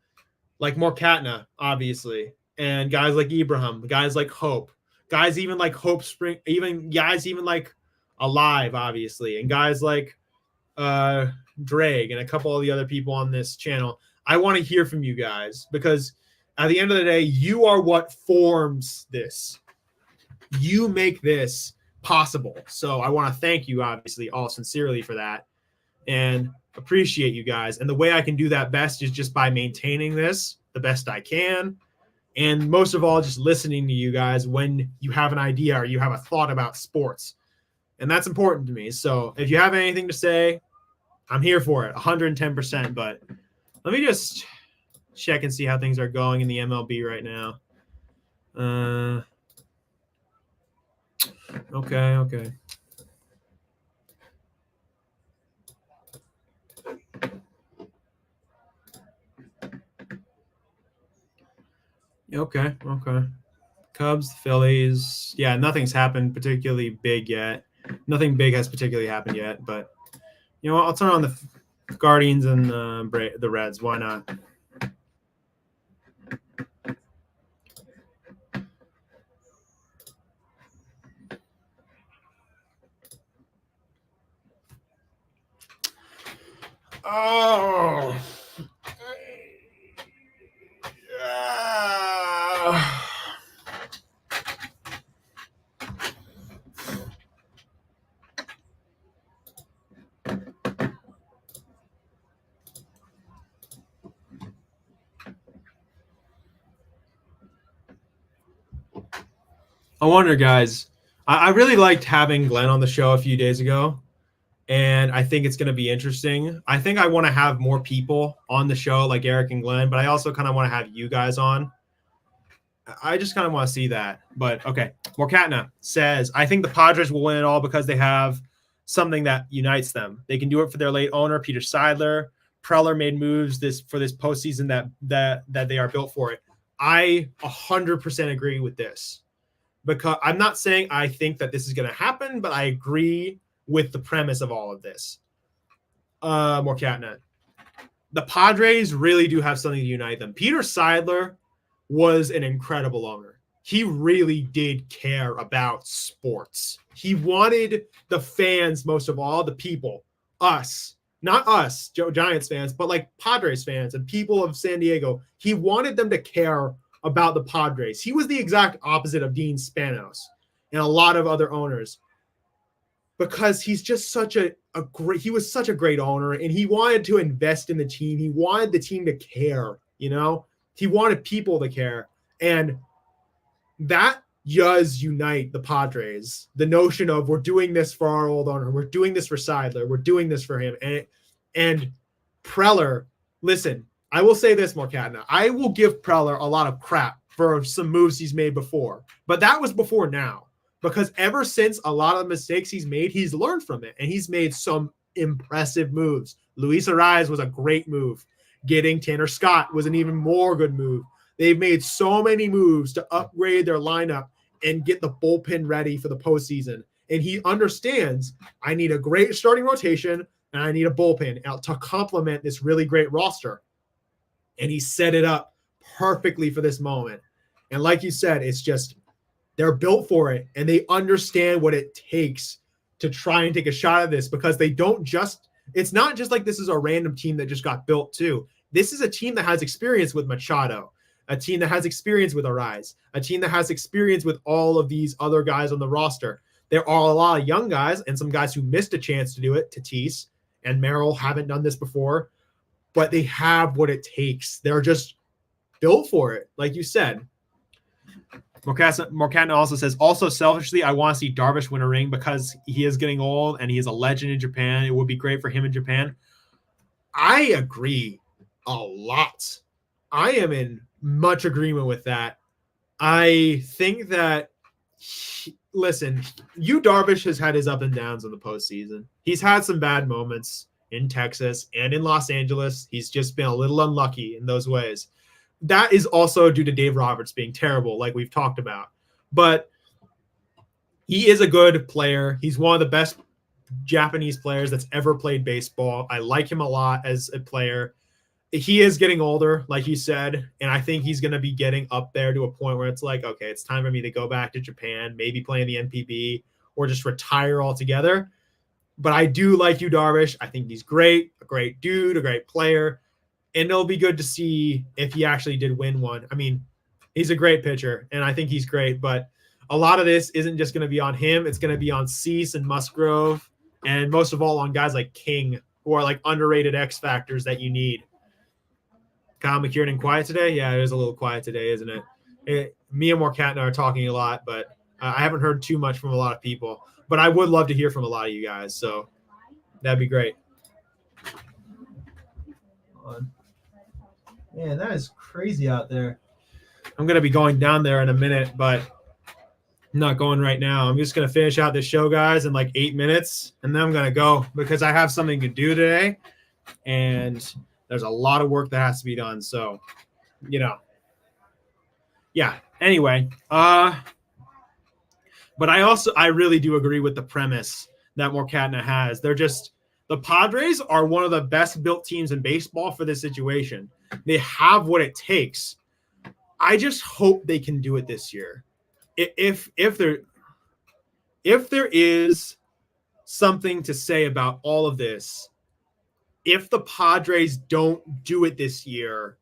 like Morkatna, obviously, and guys like Ibrahim, guys like Hope, guys even like Hope Spring, even guys even like Alive, obviously, and guys like Drake and a couple of the other people on this channel. I want to hear from you guys, because at the end of the day, you are what forms this. You make this possible. So I want to thank you, obviously, all sincerely for that, and appreciate you guys. And the way I can do that best is just by maintaining this the best I can. And most of all, just listening to you guys when you have an idea or you have a thought about sports. And that's important to me. So if you have anything to say, I'm here for it, 110%. But let me just check and see how things are going in the MLB right now. Okay. Okay. Cubs, Phillies. Yeah, nothing's happened particularly big yet. Nothing big has particularly happened yet. But, you know what? I'll turn on the Guardians and the Reds. Why not? Oh. Yeah. I wonder, guys, I really liked having Glenn on the show a few days ago, and I think it's going to be interesting. I think I want to have more people on the show like Eric and Glenn, but I also kind of want to have you guys on. I just kind of want to see that. But okay, Morkatna says, I think the Padres will win it all because they have something that unites them. They can do it for their late owner, Peter Seidler. Preller made moves for this postseason that they are built for it. I 100% agree with this. Because I'm not saying I think that this is going to happen, but I agree with the premise of all of this. Morkatna. The Padres really do have something to unite them. Peter Seidler was an incredible owner. He really did care about sports. He wanted the fans, most of all, the people, us, not us, Giants fans, but like Padres fans and people of San Diego. He wanted them to care about the Padres. He was the exact opposite of Dean Spanos and a lot of other owners, because he's just such he was such a great owner, and he wanted to invest in the team. He wanted the team to care, you know, he wanted people to care. And that does unite the Padres. The notion of, we're doing this for our old owner. We're doing this for Seidler. We're doing this for him. And Preller, listen, I will say this, Morkatna. I will give Preller a lot of crap for some moves he's made before, but that was before now, because ever since a lot of the mistakes he's made, he's learned from it, and he's made some impressive moves. Luis Ariz was a great move. Getting Tanner Scott was an even more good move. They've made so many moves to upgrade their lineup and get the bullpen ready for the postseason. And he understands, I need a great starting rotation and I need a bullpen to complement this really great roster. And he set it up perfectly for this moment. And like you said, it's just They're built for it, and they understand what it takes to try and take a shot at this, because they don't just – it's not just like this is a random team that just got built too. This is a team that has experience with Machado, a team that has experience with Arise, a team that has experience with all of these other guys on the roster. There are a lot of young guys and some guys who missed a chance to do it. Tatis and Merrill haven't done this before, but they have what it takes. They're just built for it, like you said. Morcatna also says, also selfishly, I want to see Darvish win a ring because he is getting old and he is a legend in Japan. It would be great for him in Japan. I agree a lot. I am in much agreement with that. I think that, listen, Darvish has had his up and downs in the postseason. He's had some bad moments in Texas and in Los Angeles. He's just been a little unlucky in those ways. That is also due to Dave Roberts being terrible, like we've talked about. But he is a good player. He's one of the best Japanese players that's ever played baseball. I like him a lot as a player. He is getting older, like you said, and I think he's going to be getting up there to a point where it's like, okay, it's time for me to go back to Japan, maybe play in the NPB, or just retire altogether. But I do like Darvish. I think he's great, a great dude, a great player. And it'll be good to see if he actually did win one. I mean, he's a great pitcher, and I think he's great. But a lot of this isn't just going to be on him. It's going to be on Cease and Musgrove, and most of all on guys like King, who are like underrated X factors that you need. Kyle McKiernan quiet today? Yeah, it is a little quiet today, isn't it? Me and Morcatna are talking a lot, but I haven't heard too much from a lot of people. But I would love to hear from a lot of you guys, so that'd be great. Man, that is crazy out there. I'm going to be going down there in a minute, but I'm not going right now. I'm just going to finish out this show, guys, in like 8 minutes, and then I'm going to go because I have something to do today, and there's a lot of work that has to be done. So, yeah. Anyway, but I really do agree with the premise that Morcatna has. The Padres are one of the best built teams in baseball for this situation. They have what it takes. I just hope they can do it this year. If there is something to say about all of this, if the Padres don't do it this year,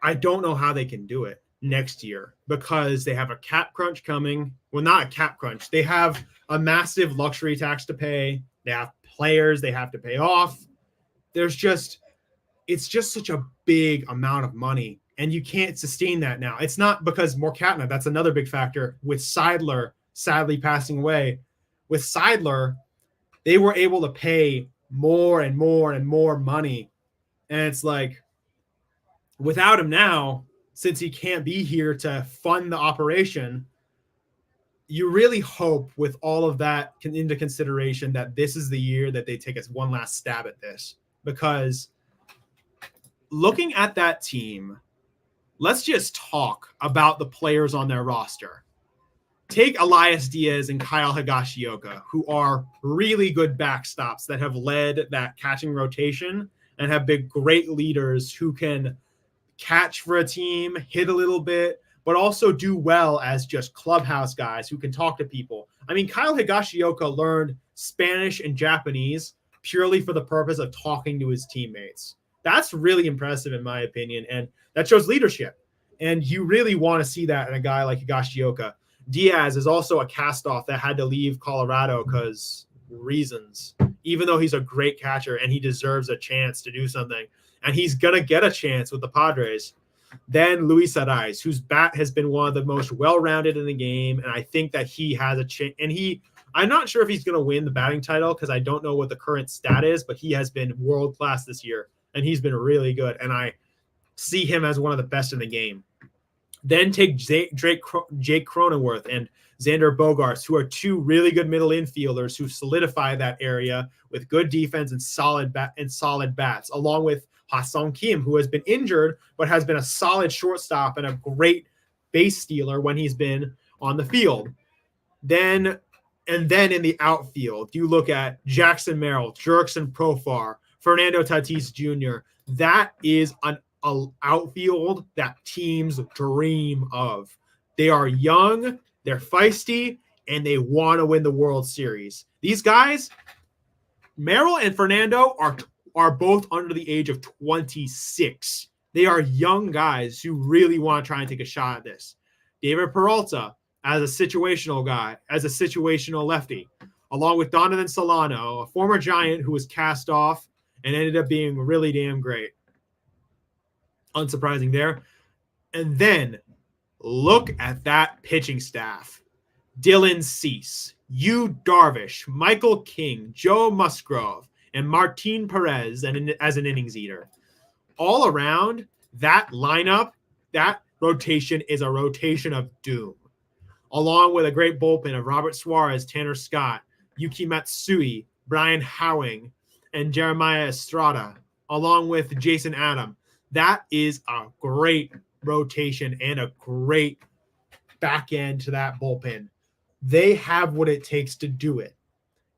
I don't know how they can do it next year, because they have a cap crunch coming. Well, not a cap crunch. They have a massive luxury tax to pay. They have players they have to pay off. It's just such a big amount of money, and you can't sustain that now. It's not because Morcatna, that's another big factor with Seidler sadly passing away. With Seidler, they were able to pay more and more and more money. And it's like, without him now, since he can't be here to fund the operation, you really hope with all of that into consideration that this is the year that they take us one last stab at this. Because looking at that team, let's just talk about the players on their roster. Take Elias Diaz and Kyle Higashioka, who are really good backstops that have led that catching rotation and have been great leaders who can catch for a team, hit a little bit, but also do well as just clubhouse guys who can talk to people. I mean, Kyle Higashioka learned Spanish and Japanese purely for the purpose of talking to his teammates. That's really impressive in my opinion, and that shows leadership. And you really want to see that in a guy like Higashioka. Diaz is also a cast-off that had to leave Colorado because reasons, even though he's a great catcher and he deserves a chance to do something. And he's going to get a chance with the Padres. Then Luis Arraez, whose bat has been one of the most well-rounded in the game. And I think that he has a chance. And I'm not sure if he's going to win the batting title because I don't know what the current stat is, but he has been world-class this year. And he's been really good. And I see him as one of the best in the game. Then take Jake Cronenworth and Xander Bogaerts, who are two really good middle infielders who solidify that area with good defense and solid bats, along with Ha-Seong Kim, who has been injured but has been a solid shortstop and a great base stealer when he's been on the field. Then in the outfield, you look at Jackson Merrill, Jurickson Profar, Fernando Tatis Jr. That is an outfield that teams dream of. They are young They're feisty, and they want to win the World Series. These guys, Merrill and Fernando, are both under the age of 26. They are young guys who really want to try and take a shot at this. David Peralta, as a situational guy, as a situational lefty, along with Donovan Solano, a former Giant who was cast off and ended up being really damn great. Unsurprising there. And then look at that pitching staff. Dylan Cease, Yu Darvish, Michael King, Joe Musgrove, and Martin Perez as an innings eater. All around, that lineup, that rotation is a rotation of doom. Along with a great bullpen of Robert Suarez, Tanner Scott, Yuki Matsui, Brian Howing, and Jeremiah Estrada, along with Jason Adam. That is a great rotation and a great back end to that bullpen. They have what it takes to do it.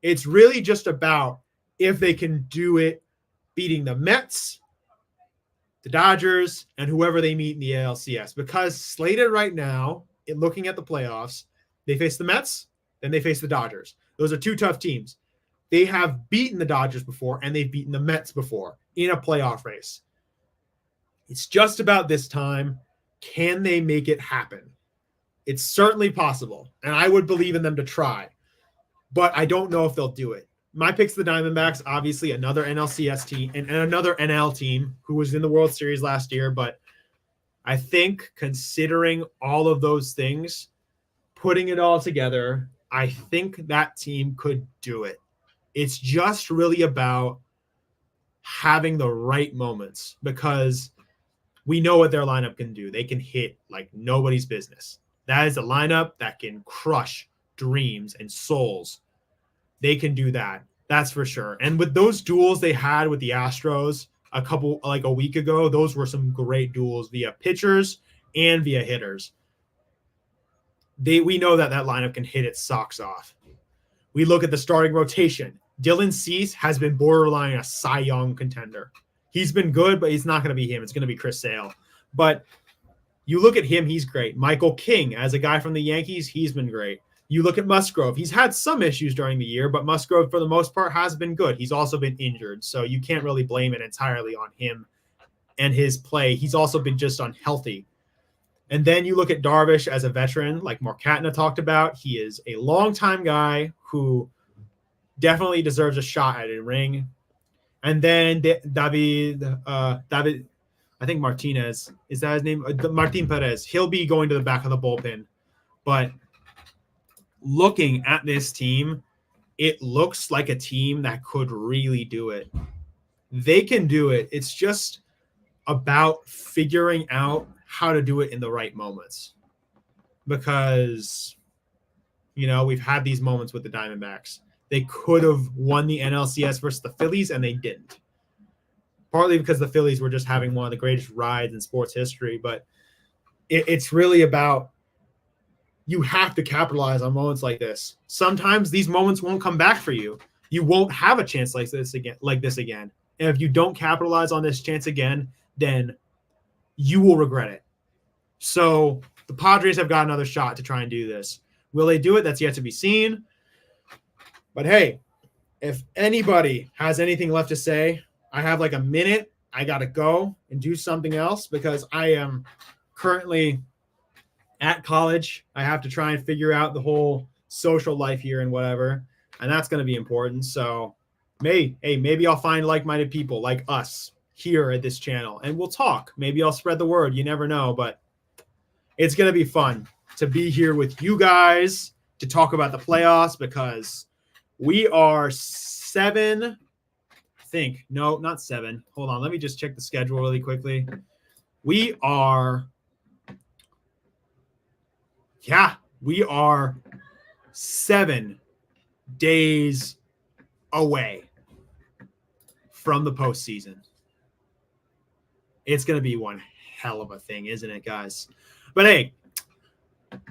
It's really just about if they can do it beating the Mets, the Dodgers, and whoever they meet in the ALCS. Because slated right now, looking at the playoffs, they face the Mets, then they face the Dodgers. Those are two tough teams. They have beaten the Dodgers before, and they've beaten the Mets before in a playoff race. It's just about this time. Can they make it happen? It's certainly possible, and I would believe in them to try. But I don't know if they'll do it. My pick's the Diamondbacks, obviously another NLCS team and another NL team who was in the World Series last year. But I think considering all of those things, putting it all together, I think that team could do it. It's just really about having the right moments because we know what their lineup can do. They can hit like nobody's business. That is a lineup that can crush dreams and souls. They can do that. That's for sure. And with those duels they had with the Astros a week ago, those were some great duels via pitchers and via hitters. We know that lineup can hit its socks off. We look at the starting rotation. Dylan Cease has been borderline a Cy Young contender. He's been good, but he's not going to be him. It's going to be Chris Sale. But you look at him, he's great. Michael King, as a guy from the Yankees, he's been great. You look at Musgrove. He's had some issues during the year, but Musgrove, for the most part, has been good. He's also been injured, so you can't really blame it entirely on him and his play. He's also been just unhealthy. And then you look at Darvish as a veteran, like Mark Katna talked about. He is a longtime guy who definitely deserves a shot at a ring. And then David, I think Martinez, is that his name? Martin Perez. He'll be going to the back of the bullpen. But looking at this team, it looks like a team that could really do it. They can do it. It's just about figuring out how to do it in the right moments. Because, we've had these moments with the Diamondbacks. They could have won the NLCS versus the Phillies, and they didn't. Partly because the Phillies were just having one of the greatest rides in sports history. But it's really about you have to capitalize on moments like this. Sometimes these moments won't come back for you. You won't have a chance like this again. And if you don't capitalize on this chance again, then you will regret it. So the Padres have got another shot to try and do this. Will they do it? That's yet to be seen. But hey, if anybody has anything left to say, I have like a minute. I got to go and do something else because I am currently at college. I have to try and figure out the whole social life here and whatever. And that's going to be important. So maybe I'll find like-minded people like us here at this channel and we'll talk. Maybe I'll spread the word. You never know, but it's going to be fun to be here with you guys to talk about the playoffs because we are 7. No, not 7. Hold on. Let me just check the schedule really quickly. We are 7 days away from the postseason. It's going to be one hell of a thing, isn't it, guys? But hey,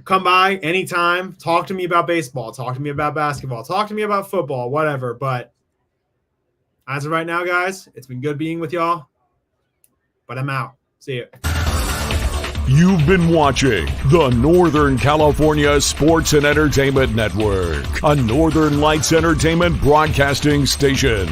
come by anytime. Talk to me about baseball. Talk to me about basketball. Talk to me about football, whatever. But as of right now, guys, it's been good being with y'all. But I'm out. See ya. You've been watching the Northern California Sports and Entertainment Network, a Northern Lights Entertainment broadcasting station.